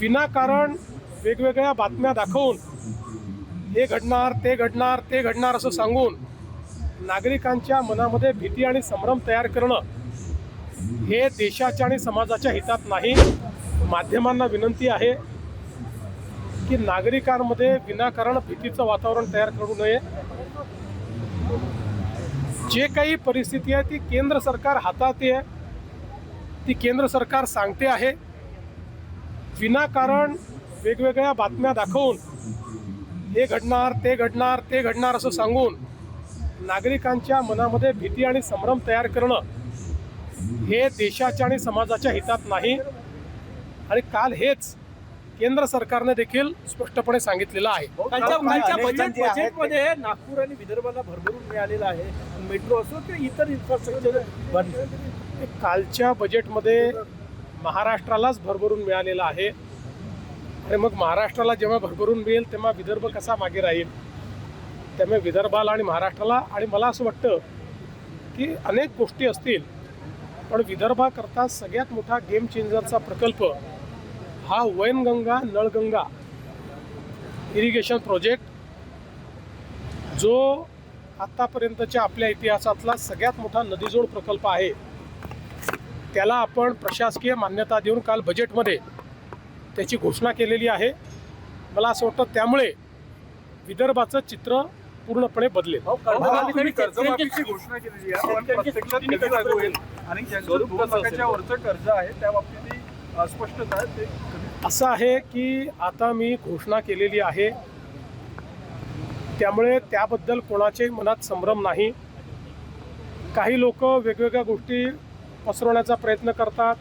विनाकारण वेगवेगळ्या बातम्या दाखवून हे घडणार ते घडणार ते घडणार असं सांगून नागरिकांच्या मनामध्ये भीती आणि संभ्रम तयार करणं हे देशाच्या आणि समाजाच्या हितात नाही। माध्यमांना विनंती आहे की नागरिकांमध्ये विनाकारण भीतीचं वातावरण तयार करू नये। जे काही परिस्थिती आहे ती केंद्र सरकार हाताळते आहे, ती केंद्र सरकार सांगते आहे। विनाकारण वेगवेगळ्या बातम्या दाखवून हे घडणार ते घडणार ते घडणार असं सांगून नागरिकांच्या मनामध्ये भीती आणि संभ्रम तयार करणं हे देशाच्या आणि समाजाच्या हितात नाही। आणि काल हेच केंद्र सरकारने देखील स्पष्टपणे सांगितलेलं आहे। कालच्या बजेटमध्ये नागपूर आणि विदर्भाला भरभरून मिळालेलं आहे, मेट्रो असो किंवा इतर इन्फ्रास्ट्रक्चर। कालच्या बजेटमध्ये महाराष्ट्रालाच भरभरून मिळालेलं आहे आणि मग महाराष्ट्राला जेव्हा भरभरून मिळेल तेव्हा विदर्भ कसा मागे राहील। त्यामुळे विदर्भाला आणि महाराष्ट्राला, आणि मला असं वाटतं की अनेक गोष्टी असतील पण विदर्भाकरता सगळ्यात मोठा गेम चेंजरचा प्रकल्प हा वैनगंगा नळगंगा इरिगेशन प्रोजेक्ट, जो आत्तापर्यंतच्या आपल्या इतिहासातला सगळ्यात मोठा नदीजोड प्रकल्प आहे, त्याला आपण प्रशासकीय मान्यता देऊन काल बजेटमध्ये त्याची घोषणा केलेली आहे। मला असं वाटतं त्यामुळे विदर्भाचं चित्र पूर्णपणे बदलेल। कर्जमाफीची घोषणा केलेली आहे, पण प्रत्यक्षात कधी लागू होईल आणि ज्यांचं 2 लाखाच्या वरचं कर्ज आहे त्या बाबतीत स्पष्टता आहे ते असं आहे की आता मी घोषणा केलेली आहे, त्यामुळे त्याबद्दल कोणाच्याही मनात संभ्रम नाही। काही लोक वेगवेगळ्या गोष्टी पसरवण्याचा प्रयत्न करतात।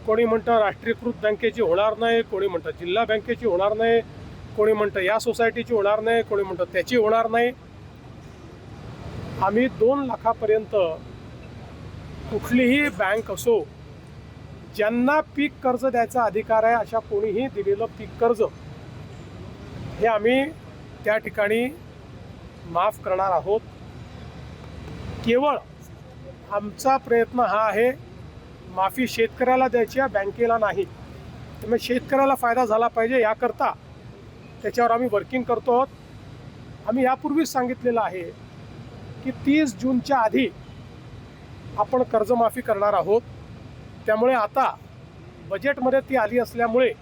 कोणी म्हणतं राष्ट्रीयकृत बँकेची होणार नाही, कोणी म्हणतं जिल्हा बँकेची होणार नाही, कोणी म्हणतं या सोसायटीची होणार नाही, कोणी म्हणतं त्याची होणार नाही। आम्ही 2 लाखापर्यंत कुठलीही बँक असो, ज्यांना पीक कर्ज द्यायचा अधिकार आहे अशा कोणीही दिलेलं पीक कर्ज हे आम्ही त्या ठिकाणी माफ करणार आहोत। केवळ आमचा प्रयत्न हा आहे माफी शेतकऱ्याला द्यायची आहे, बँकेला नाही। त्यामुळे शेतकऱ्याला फायदा झाला पाहिजे याकरता त्याच्यावर आम्ही वर्किंग करतो आहोत। आम्ही यापूर्वीच सांगितलेलं आहे की 30 जूनच्या आधी आपण कर्जमाफी करणार आहोत। त्यामुळे आता बजेटमध्ये ती आली असल्यामुळे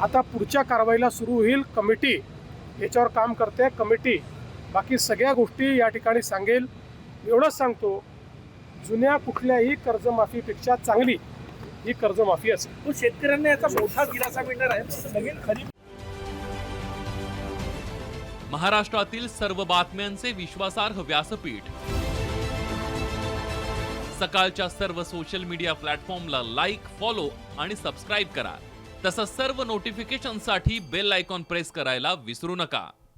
आता पुढच्या कारवाईला सुरू होईल। कमिटी याच्यावर काम करते, कमिटी बाकी सगळ्या गोष्टी या ठिकाणी सांगेल। एवढंच सांगतो, जुन्या कुठल्याही कर्जमाफीपेक्षा चांगली ही कर्जमाफी असेल। शेतकऱ्यांना याचा मोठा दिलासा मिळणार आहे। नवीन खरीप महाराष्ट्रातील सर्व बातम्यांचे विश्वासार्ह व्यासपीठ, सकाळच्या सर्व सोशल मीडिया प्लॅटफॉर्मला लाईक, फॉलो आणि सबस्क्राईब करा। तसंच सर्व नोटिफिकेशनसाठी बेल आयकॉन प्रेस करायला विसरू नका।